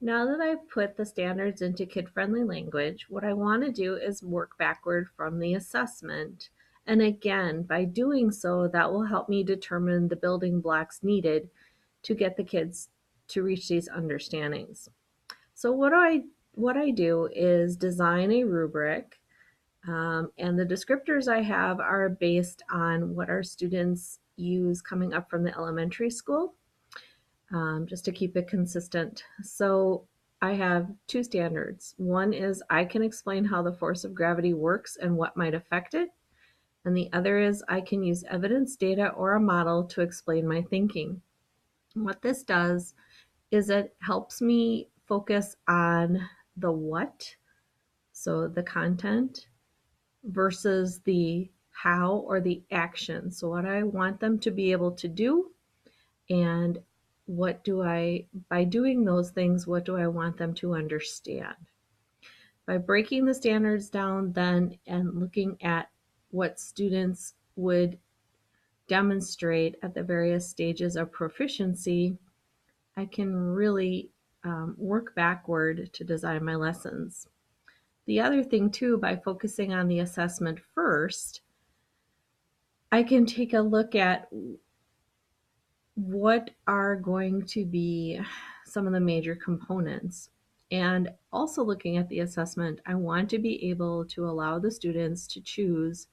Now that I've put the standards into kid-friendly language, what I want to do is work backward from the assessment. And again, by doing so, that will help me determine the building blocks needed to get the kids to reach these understandings. So what I do is design a rubric, and the descriptors I have are based on what our students use coming up from the elementary school, just to keep it consistent. So I have two standards. One is I can explain how the force of gravity works and what might affect it. And the other is I can use evidence, data, or a model to explain my thinking. What this does is it helps me focus on the what, so the content, versus the how or the action. So what I want them to be able to do, and by doing those things, what do I want them to understand? By breaking the standards down then and looking at what students would demonstrate at the various stages of proficiency, I can really work backward to design my lessons. The other thing too, by focusing on the assessment first, I can take a look at what are going to be some of the major components. And also looking at the assessment, I want to be able to allow the students to choose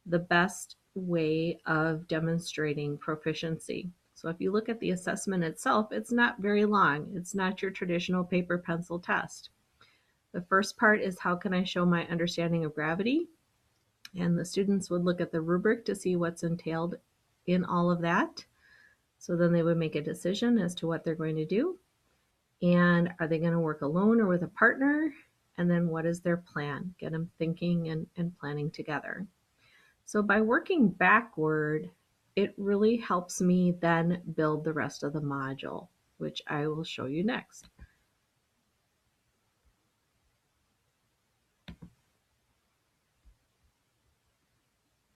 the best way of demonstrating proficiency. So if you look at the assessment itself, it's not very long. It's not your traditional paper pencil test. The first part is how can I show my understanding of gravity? And the students would look at the rubric to see what's entailed in all of that. So then they would make a decision as to what they're going to do. And are they going to work alone or with a partner? And then what is their plan? Get them thinking and planning together. So by working backward, it really helps me then build the rest of the module, which I will show you next.